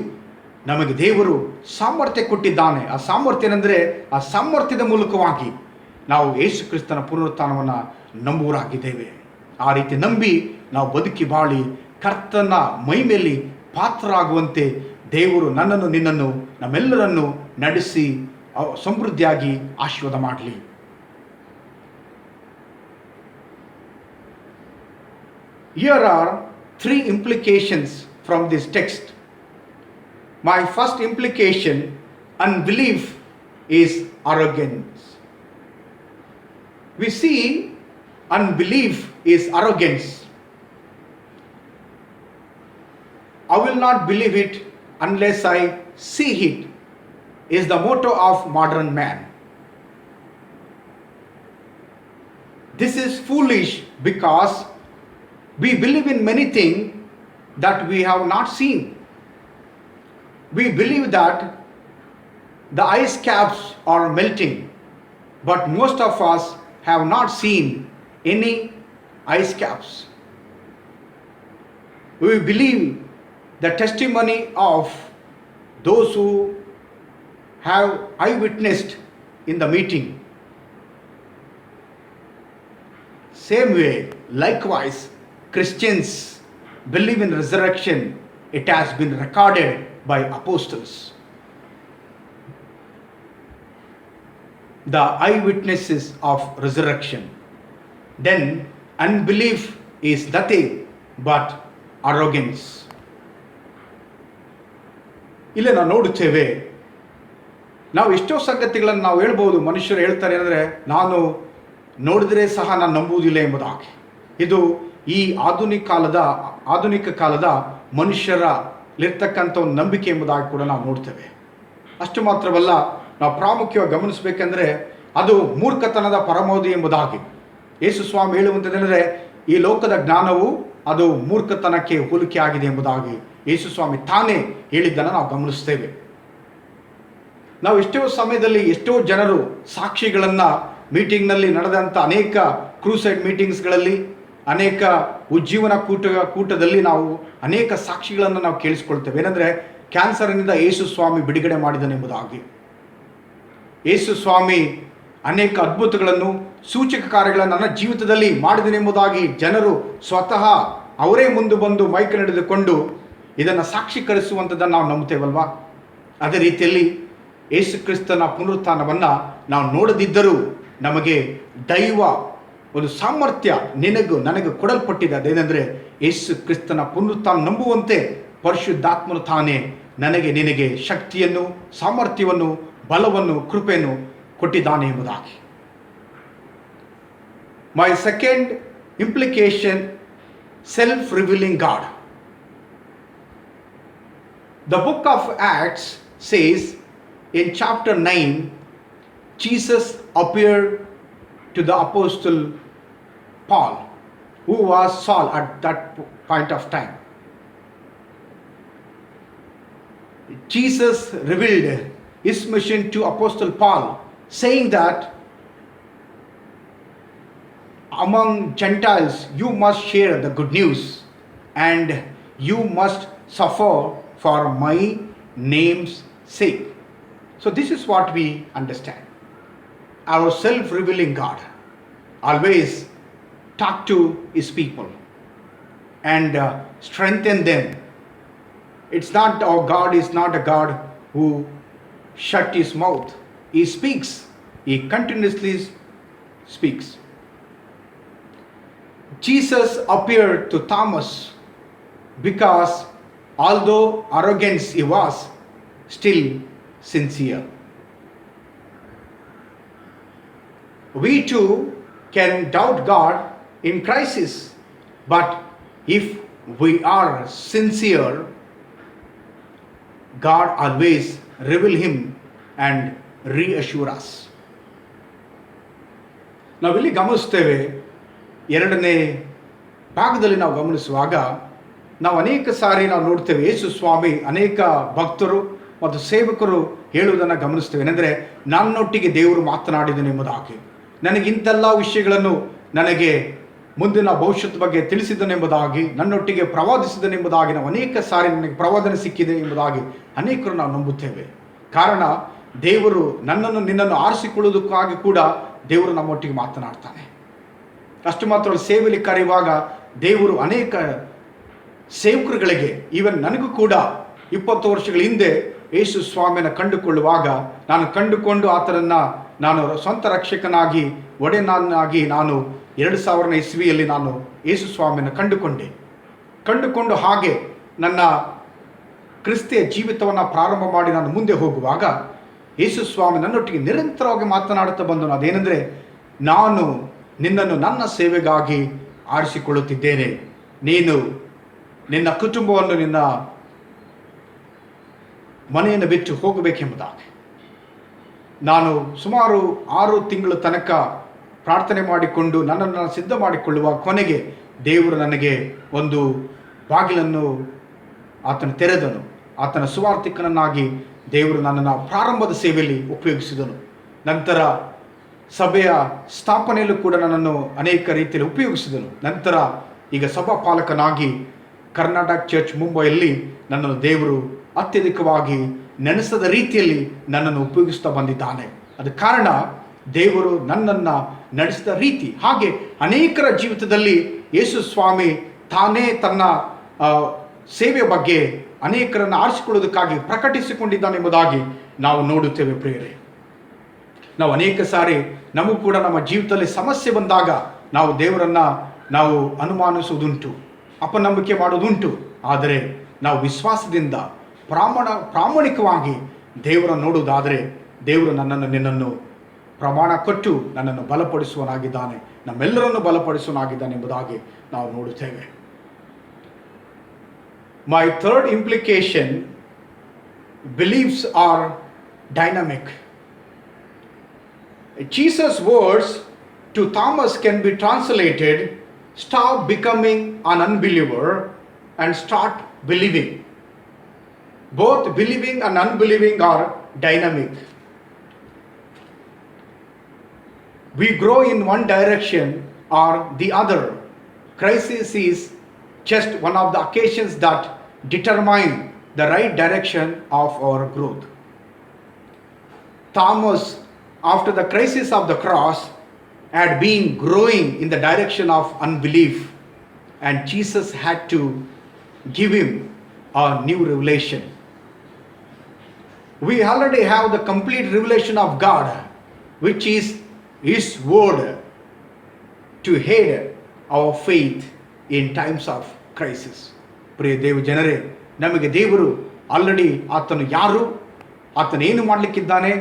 Speaker 1: ನಮಗೆ ದೇವರು ಸಾಮರ್ಥ್ಯ ಕೊಟ್ಟಿದ್ದಾನೆ. ಆ ಸಾಮರ್ಥ್ಯ ಏನೆಂದರೆ, ಆ ಸಾಮರ್ಥ್ಯದ ಮೂಲಕವಾಗಿ ನಾವು ಯೇಸು ಕ್ರಿಸ್ತನ ಪುನರುತ್ಥಾನವನ್ನು ನಂಬುವರಾಗಿದ್ದೇವೆ. ಆ ರೀತಿ ನಂಬಿ ನಾವು ಬದುಕಿ ಬಾಳಿ ಕರ್ತನ ಮಹಿಮೆಯಲ್ಲಿ ಪಾತ್ರರಾಗುವಂತೆ ದೇವರು ನನ್ನನ್ನು, ನಿನ್ನನ್ನು, ನಮ್ಮೆಲ್ಲರನ್ನು ನಡೆಸಿ ಸಮೃದ್ಧಿಯಾಗಿ ಆಶೀರ್ವಾದ ಮಾಡಲಿ. Here are 3 implications from this text. My first implication, unbelief is arrogance. We see unbelief is arrogance. I will not believe it unless I see it, is the motto of modern man. This is foolish because we believe in many things that we have not seen. We believe that the ice caps are melting, but most of us have not seen any ice caps. We believe the testimony of those who have eyewitnessed in the meeting. Same way, likewise, Christians believe in resurrection. It has been recorded by apostles. The eyewitnesses of resurrection. Then unbelief is nothing but arrogance. ಇಲ್ಲಿ ನಾವು ನೋಡುತ್ತೇವೆ, ನಾವು ಎಷ್ಟೋ ಸಂಗತಿಗಳನ್ನು ನಾವು ಹೇಳ್ಬೋದು. ಮನುಷ್ಯರು ಹೇಳ್ತಾರೆ ಅಂದರೆ, ನಾನು ನೋಡಿದರೆ ಸಹ ನಾನು ನಂಬುವುದಿಲ್ಲ ಎಂಬುದಾಗಿ. ಇದು ಈ ಆಧುನಿಕ ಕಾಲದ ಮನುಷ್ಯರಲ್ಲಿರ್ತಕ್ಕಂಥ ಒಂದು ನಂಬಿಕೆ ಎಂಬುದಾಗಿ ಕೂಡ ನಾವು ನೋಡ್ತೇವೆ. ಅಷ್ಟು ಮಾತ್ರವಲ್ಲ, ನಾವು ಪ್ರಾಮುಖ್ಯವಾಗಿ ಗಮನಿಸಬೇಕೆಂದರೆ ಅದು ಮೂರ್ಖತನದ ಪರಮಾವಧಿ ಎಂಬುದಾಗಿ ಯೇಸು ಸ್ವಾಮಿ ಹೇಳುವಂಥದ್ದೇನೆಂದರೆ, ಈ ಲೋಕದ ಜ್ಞಾನವು ಅದು ಮೂರ್ಖತನಕ್ಕೆ ಹೋಲಿಕೆ ಆಗಿದೆ ಎಂಬುದಾಗಿ ಯೇಸು ಸ್ವಾಮಿ ತಾನೇ ಹೇಳಿದ್ದನ್ನು ನಾವು ಗಮನಿಸ್ತೇವೆ. ನಾವು ಎಷ್ಟೋ ಸಮಯದಲ್ಲಿ ಎಷ್ಟೋ ಜನರು ಸಾಕ್ಷಿಗಳನ್ನು ಮೀಟಿಂಗ್ನಲ್ಲಿ ನಡೆದಂಥ ಅನೇಕ ಕ್ರೂಸೈಡ್ ಮೀಟಿಂಗ್ಸ್ಗಳಲ್ಲಿ, ಅನೇಕ ಉಜ್ಜೀವನ ಕೂಟದಲ್ಲಿ ನಾವು ಅನೇಕ ಸಾಕ್ಷಿಗಳನ್ನು ನಾವು ಕೇಳಿಸ್ಕೊಳ್ತೇವೆ. ಏನಂದರೆ, ಕ್ಯಾನ್ಸರ್ನಿಂದ ಯೇಸು ಸ್ವಾಮಿ ಬಿಡುಗಡೆ ಮಾಡಿದನೆಂಬುದಾಗಿ, ಯೇಸು ಸ್ವಾಮಿ ಅನೇಕ ಅದ್ಭುತಗಳನ್ನು, ಸೂಚಕ ಕಾರ್ಯಗಳನ್ನು ನನ್ನ ಜೀವಿತದಲ್ಲಿ ಮಾಡಿದನೆಂಬುದಾಗಿ ಜನರು ಸ್ವತಃ ಅವರೇ ಮುಂದೆ ಬಂದು ಮೈಕ್ ನಡೆದುಕೊಂಡು ಇದನ್ನು ಸಾಕ್ಷೀಕರಿಸುವಂಥದ್ದನ್ನು ನಾವು ನಂಬುತ್ತೇವಲ್ವಾ? ಅದೇ ರೀತಿಯಲ್ಲಿ ಯೇಸು ಕ್ರಿಸ್ತನ ಪುನರುತ್ಥಾನವನ್ನು ನಾವು ನೋಡದಿದ್ದರೂ ನಮಗೆ ದೈವ ಒಂದು ಸಾಮರ್ಥ್ಯ ನಿನಗೂ ನನಗೆ ಕೊಡಲ್ಪಟ್ಟಿದೆ. ಅದೇನೆಂದರೆ, ಯೇಸು ಕ್ರಿಸ್ತನ ಪುನರುತ್ಥಾನ ನಂಬುವಂತೆ ಪರಿಶುದ್ಧಾತ್ಮನು ತಾನೇ ನನಗೆ ನಿನಗೆ ಶಕ್ತಿಯನ್ನು, ಸಾಮರ್ಥ್ಯವನ್ನು, ಬಲವನ್ನು, ಕೃಪೆಯನ್ನು ಕೊಟ್ಟಿದ್ದಾನೆ ಎಂಬುದಾಗಿ. My second implication, self-revealing God. The book of Acts says in chapter 9, Jesus appeared to the apostle Paul, who was Saul at that point of time. Jesus revealed his mission to apostle Paul, saying that among Gentiles you must share the good news and you must suffer for my name's sake. So this is what we understand. Our self-revealing God always talk to his people and strengthen them. It's not, our God is not a God who shut his mouth. He speaks he continuously speaks. Jesus appeared to Thomas because although arrogant he was, still sincere. We too can doubt God in crisis, but if we are sincere, God always reveal him and reassure us. ನಾವಿಲ್ಲಿ ಗಮನಿಸ್ತೇವೆ, ಎರಡನೇ ಭಾಗದಲ್ಲಿ ನಾವು ಗಮನಿಸುವಾಗ ನಾವು ಅನೇಕ ಸಾರಿ ನಾವು ನೋಡ್ತೇವೆ, ಯೇಸು ಸ್ವಾಮಿ ಅನೇಕ ಭಕ್ತರು ಮತ್ತು ಸೇವಕರು ಹೇಳುವುದನ್ನು ಗಮನಿಸ್ತೇವೆ. ಏನೆಂದರೆ, ನನ್ನೊಟ್ಟಿಗೆ ದೇವರು ಮಾತನಾಡಿದನು ಎಂಬುದಾಗಿ, ನನಗಿಂತೆಲ್ಲ ವಿಷಯಗಳನ್ನು ನನಗೆ ಮುಂದಿನ ಭವಿಷ್ಯದ ಬಗ್ಗೆ ತಿಳಿಸಿದನೆಂಬುದಾಗಿ, ನನ್ನೊಟ್ಟಿಗೆ ಪ್ರವಾದಿಸಿದನೆಂಬುದಾಗಿ, ನಾವು ಅನೇಕ ಸಾರಿ ನನಗೆ ಪ್ರವಾದನೆ ಸಿಕ್ಕಿದೆ ಎಂಬುದಾಗಿ ಅನೇಕರು ನಾವು ನಂಬುತ್ತೇವೆ. ಕಾರಣ, ದೇವರು ನನ್ನನ್ನು ನಿನ್ನನ್ನು ಆರಿಸಿಕೊಳ್ಳುವುದಕ್ಕಾಗಿ ಕೂಡ ದೇವರು ನಮ್ಮೊಟ್ಟಿಗೆ ಮಾತನಾಡ್ತಾನೆ. ಅಷ್ಟು ಮಾತ್ರ ಸೇವೆಯಲ್ಲಿ ಕರೆಯುವಾಗ ದೇವರು ಅನೇಕ ಸೇವಕರುಗಳಿಗೆ, ಈವನ್ ನನಗೂ ಕೂಡ 20 ವರ್ಷಗಳ ಹಿಂದೆ ಯೇಸು ಸ್ವಾಮಿಯನ್ನು ಕಂಡುಕೊಳ್ಳುವಾಗ, ನಾನು ಕಂಡುಕೊಂಡು ಆತನನ್ನು ನಾನು ಸ್ವಂತ ರಕ್ಷಕನಾಗಿ ಒಡೆಯನಾಗಿ ನಾನು 2000ನೇ ಇಸ್ವಿಯಲ್ಲಿ ನಾನು ಯೇಸು ಸ್ವಾಮಿಯನ್ನು ಕಂಡುಕೊಂಡು ಹಾಗೆ ನನ್ನ ಕ್ರಿಸ್ತಿಯ ಜೀವಿತವನ್ನು ಪ್ರಾರಂಭ ಮಾಡಿ ನಾನು ಮುಂದೆ ಹೋಗುವಾಗ ಯೇಸು ಸ್ವಾಮಿ ನನ್ನೊಟ್ಟಿಗೆ ನಿರಂತರವಾಗಿ ಮಾತನಾಡುತ್ತಾ ಬಂದನು. ಅದೇನೆಂದರೆ, ನಾನು ನಿನ್ನನ್ನು ನನ್ನ ಸೇವೆಗಾಗಿ ಆರಿಸಿಕೊಳ್ಳುತ್ತಿದ್ದೇನೆ, ನೀನು ನಿನ್ನ ಕುಟುಂಬವನ್ನು ನಿನ್ನ ಮನೆಯನ್ನು ಬಿಟ್ಟು ಹೋಗಬೇಕೆಂಬುದಾಗಿ. ನಾನು ಸುಮಾರು 6 ತಿಂಗಳ ತನಕ ಪ್ರಾರ್ಥನೆ ಮಾಡಿಕೊಂಡು ನನ್ನನ್ನು ಸಿದ್ಧ ಮಾಡಿಕೊಳ್ಳುವ ಕೊನೆಗೆ ದೇವರು ನನಗೆ ಒಂದು ಬಾಗಿಲನ್ನು ಆತನು ತೆರೆದನು. ಆತನ ಸುವಾರ್ಥಿಕನನ್ನಾಗಿ ದೇವರು ನನ್ನನ್ನು ಪ್ರಾರಂಭದ ಸೇವೆಯಲ್ಲಿ ಉಪಯೋಗಿಸಿದನು. ನಂತರ ಸಭೆಯ ಸ್ಥಾಪನೆಯಲ್ಲೂ ಕೂಡ ನನ್ನನ್ನು ಅನೇಕ ರೀತಿಯಲ್ಲಿ ಉಪಯೋಗಿಸಿದನು. ನಂತರ ಈಗ ಸಭಾಪಾಲಕನಾಗಿ ಕರ್ನಾಟಕ ಚರ್ಚ್ ಮುಂಬೈಯಲ್ಲಿ ನನ್ನನ್ನು ದೇವರು ಅತ್ಯಧಿಕವಾಗಿ ನೆನೆಸದ ರೀತಿಯಲ್ಲಿ ನನ್ನನ್ನು ಉಪಯೋಗಿಸ್ತಾ ಬಂದಿದ್ದಾನೆ. ಅದ ಕಾರಣ ದೇವರು ನನ್ನನ್ನು ನಡೆಸಿದ ರೀತಿ, ಹಾಗೆ ಅನೇಕರ ಜೀವಿತದಲ್ಲಿ ಯೇಸು ಸ್ವಾಮಿ ತಾನೇ ತನ್ನ ಸೇವೆಯ ಬಗ್ಗೆ ಅನೇಕರನ್ನು ಆರಿಸಿಕೊಳ್ಳುವುದಕ್ಕಾಗಿ ಪ್ರಕಟಿಸಿಕೊಂಡಿದ್ದಾನೆಂಬುದಾಗಿ ನಾವು ನೋಡುತ್ತೇವೆ. ಪ್ರಿಯರೇ, ನಾವು ಅನೇಕ ಸಾರಿ ನಮಗೂ ಕೂಡ ನಮ್ಮ ಜೀವಿತದಲ್ಲಿ ಸಮಸ್ಯೆ ಬಂದಾಗ ನಾವು ದೇವರನ್ನು ನಾವು ಅನುಮಾನಿಸುವುದುಂಟು, ಅಪನಂಬಿಕೆ ಮಾಡುವುದುಂಟು. ಆದರೆ ನಾವು ವಿಶ್ವಾಸದಿಂದ ಪ್ರಾಮಾಣಿಕವಾಗಿ ದೇವರನ್ನು ನೋಡುವುದಾದರೆ ದೇವರು ನನ್ನನ್ನು ನಿನ್ನನ್ನು ಪ್ರಮಾಣ ಕೊಟ್ಟು ನನ್ನನ್ನು ಬಲಪಡಿಸುವನಾಗಿದ್ದಾನೆ, ನಮ್ಮೆಲ್ಲರನ್ನು ಬಲಪಡಿಸುವನಾಗಿದ್ದಾನೆ ಎಂಬುದಾಗಿ ನಾವು ನೋಡುತ್ತೇವೆ. My third implication, beliefs are dynamic. Jesus' words to Thomas can be translated, stop becoming an unbeliever and start believing. Both believing and unbelieving are dynamic. We grow in one direction or the other. Crisis is just one of the occasions that determine the right direction of our growth. Thomas, after the crisis of the cross, had been growing in the direction of unbelief, and Jesus had to give him a new revelation. We already have the complete revelation of God, which is His word, to aid our faith in times of crisis. ಪ್ರಿಯ ದೇವ ಜನರೇ, ನಮಗೆ ದೇವರು already ಆತನು ಯಾರು, ಆತನೇನು ಮಾಡಲಿಕ್ಕಿದ್ದಾನೆ,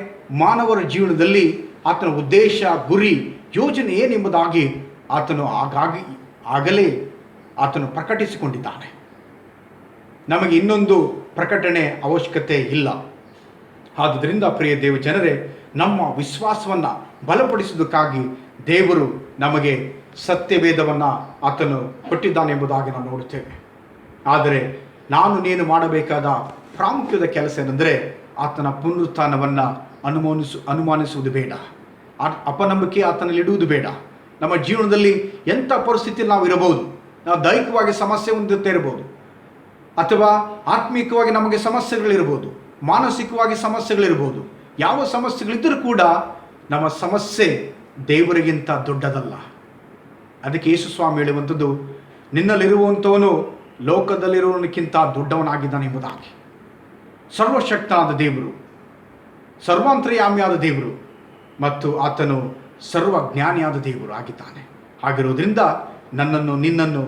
Speaker 1: ಮಾನವರ ಜೀವನದಲ್ಲಿ ಆತನ ಉದ್ದೇಶ, ಗುರಿ, ಯೋಜನೆ ಏನೆಂಬುದಾಗಿ ಆತನು ಆಗಲೇ ಆತನು ಪ್ರಕಟಿಸಿಕೊಂಡಿದ್ದಾನೆ. ನಮಗೆ ಇನ್ನೊಂದು ಪ್ರಕಟಣೆ ಅವಶ್ಯಕತೆ ಇಲ್ಲ. ಆದುದರಿಂದ ಪ್ರಿಯ ದೇವ ಜನರೇ, ನಮ್ಮ ವಿಶ್ವಾಸವನ್ನು ಬಲಪಡಿಸುವುದಕ್ಕಾಗಿ ದೇವರು ನಮಗೆ ಸತ್ಯವೇದವನ್ನು ಆತನು ಕೊಟ್ಟಿದ್ದಾನೆ ಎಂಬುದಾಗಿ ನಾವು ನೋಡುತ್ತೇವೆ. ಆದರೆ ನೀನು ಮಾಡಬೇಕಾದ ಪ್ರಾಮುಖ್ಯದ ಕೆಲಸ ಏನೆಂದರೆ, ಆತನ ಪುನರುತ್ಥಾನವನ್ನು ಅನುಮಾನಿಸುವುದು ಬೇಡ, ಅಪನಂಬಿಕೆ ಆತನಲ್ಲಿ ಇಡುವುದು ಬೇಡ. ನಮ್ಮ ಜೀವನದಲ್ಲಿ ಎಂಥ ಪರಿಸ್ಥಿತಿಯಲ್ಲಿ ನಾವು ಇರಬಹುದು, ನಾವು ದೈಹಿಕವಾಗಿ ಸಮಸ್ಯೆ ಹೊಂದುತ್ತಾ ಇರಬಹುದು, ಅಥವಾ ಆತ್ಮೀಕವಾಗಿ ನಮಗೆ ಸಮಸ್ಯೆಗಳಿರ್ಬೋದು, ಮಾನಸಿಕವಾಗಿ ಸಮಸ್ಯೆಗಳಿರ್ಬೋದು. ಯಾವ ಸಮಸ್ಯೆಗಳಿದ್ದರೂ ಕೂಡ ನಮ್ಮ ಸಮಸ್ಯೆ ದೇವರಿಗಿಂತ ದೊಡ್ಡದಲ್ಲ. ಅದಕ್ಕೆ ಯೇಸು ಸ್ವಾಮಿ ಹೇಳುವಂಥದ್ದು, ನಿನ್ನಲ್ಲಿರುವಂಥವನು ಲೋಕದಲ್ಲಿರುವವನಿಗಿಂತ ದೊಡ್ಡವನಾಗಿದ್ದಾನೆ ಎಂಬುದಾಗಿ. ಸರ್ವಶಕ್ತನಾದ ದೇವರು, ಸರ್ವಾಂತರ್ಯಾಮಿಯಾದ ದೇವರು, ಮತ್ತು ಆತನು ಸರ್ವಜ್ಞಾನಿಯಾದ ದೇವರು ಆಗಿದ್ದಾನೆ. ಹಾಗಿರುವುದರಿಂದ ನನ್ನನ್ನು ನಿನ್ನನ್ನು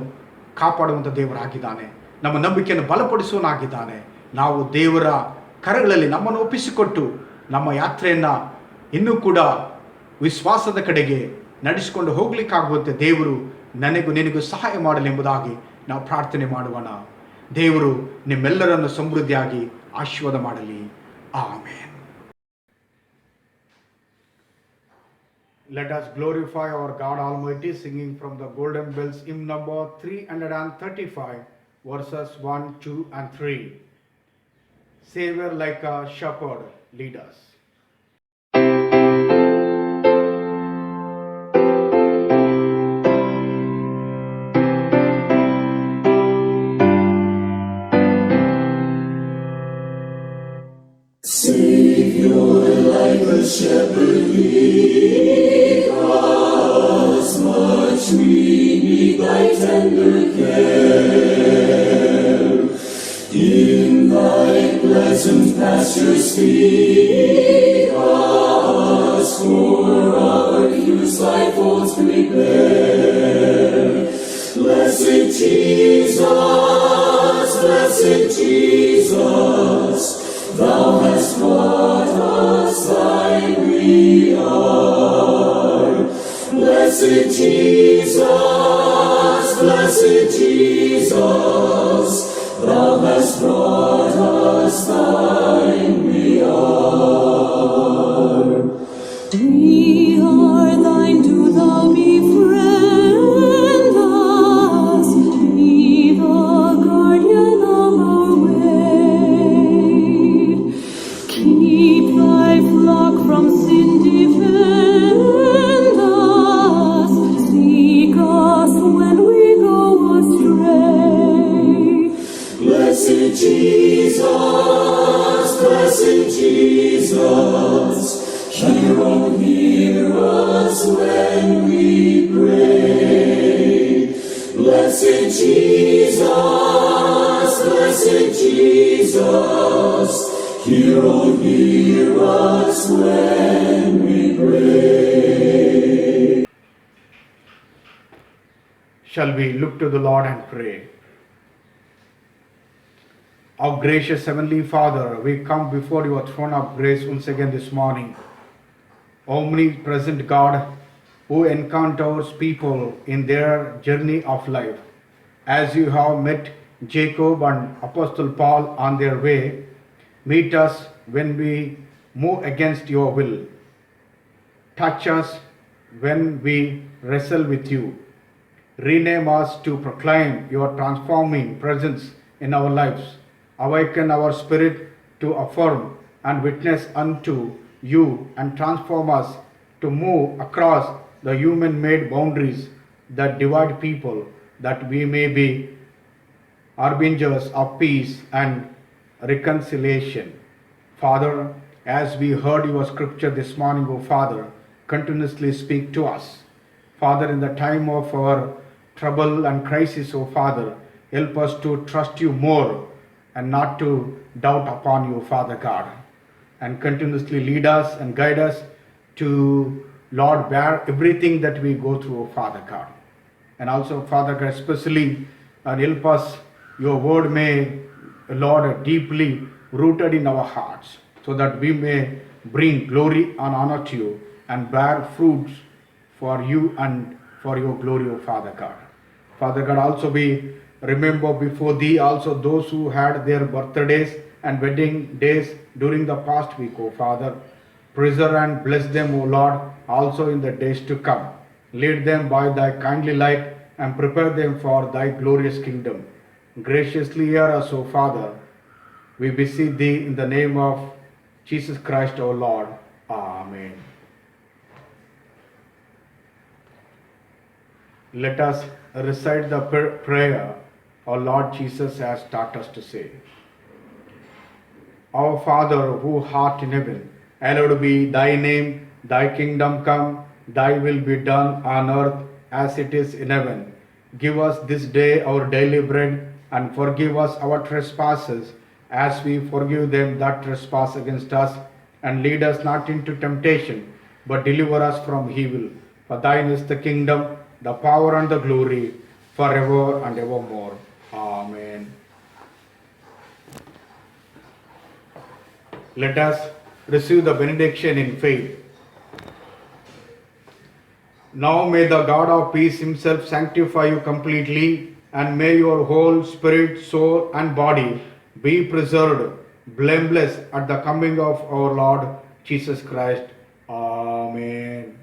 Speaker 1: ಕಾಪಾಡುವಂಥ ದೇವರಾಗಿದ್ದಾನೆ. ನಮ್ಮ ನಂಬಿಕೆಯನ್ನು ಬಲಪಡಿಸುವನಾಗಿದ್ದಾನೆ. ನಾವು ದೇವರ ಕರಗಳಲ್ಲಿ ನಮ್ಮನ್ನು ಒಪ್ಪಿಸಿಕೊಟ್ಟು ನಮ್ಮ ಯಾತ್ರೆಯನ್ನು ಇನ್ನೂ ಕೂಡ ವಿಶ್ವಾಸದ ಕಡೆಗೆ ನಡೆಸಿಕೊಂಡು ಹೋಗ್ಲಿಕ್ಕಾಗುವಂತೆ ದೇವರು ನನಗೂ ನಿನಗೂ ಸಹಾಯ ಮಾಡಲೆಂಬುದಾಗಿ ನಾವು ಪ್ರಾರ್ಥನೆ ಮಾಡುವಣ. ದೇವರು ನಿಮ್ಮೆಲ್ಲರನ್ನು ಸಮೃದ್ಧಿಯಾಗಿ ಆಶೀರ್ವಾದ ಮಾಡಲಿ. Amen. Let us glorify our God Almighty, singing from the Golden Bells hymn number 335, verses 1, 2 and 3. Savior like a shepherd, lead us.
Speaker 3: Savior, like a shepherd, lead us, much we need thy tender care. In thy pleasant pastures feed us, for our use thy folds prepare. Blessed Jesus, thou hast brought us thy reward. Blessed Jesus, thou hast brought us thy reward.
Speaker 5: We are thine, do thou befriend us, be the guardian of our way. Keep thy flock from sin, defend us, seek us when we go astray.
Speaker 3: Blessed Jesus, hear us when we pray. Blessed Jesus, hear us when we pray.
Speaker 1: Shall we look to the Lord and pray? Our gracious Heavenly Father, we come before your throne of grace once again this morning. Omnipresent God, who encounters people in their journey of life, as you have met Jacob and Apostle Paul on their way, meet us when we move against your will. Touch us when we wrestle with you. Rename us to proclaim your transforming presence in our lives. Awaken our spirit to affirm and witness unto you, and transform us to move across the human-made boundaries that divide people, that we may be harbingers of peace and reconciliation. Father, as we heard your scripture this morning, O Father, continuously speak to us. Father, in the time of our trouble and crisis, O Father, help us to trust you more and not to doubt upon you, Father God. And continuously lead us and guide us to, Lord, bear everything that we go through, O Father God. And also, Father God, especially help us, your word may, Lord, deeply rooted in our hearts, so that we may bring glory and honor to you and bear fruits for you and for your glory, O Father God. Father God, also we remember before thee also those who had their birthdays and wedding days during the past week, O Father. Preserve and bless them, O Lord, also in the days to come. Lead them by thy kindly light and prepare them for thy glorious kingdom. Graciously hear us, O Father. We beseech thee in the name of Jesus Christ, our Lord. Amen. Let us recite the prayer our Lord Jesus has taught us to say. Our Father, who art in heaven, hallowed be thy name. Thy kingdom come, thy will be done on earth as it is in heaven. Give us this day our daily bread, and forgive us our trespasses, as we forgive them that trespass against us. And lead us not into temptation, but deliver us from evil. For thine is the kingdom, the power, and the glory, forever and evermore. Amen. Let us receive the benediction in faith. Now may the God of peace himself sanctify you completely, and may your whole spirit, soul, and body be preserved blameless at the coming of our Lord Jesus Christ. Amen.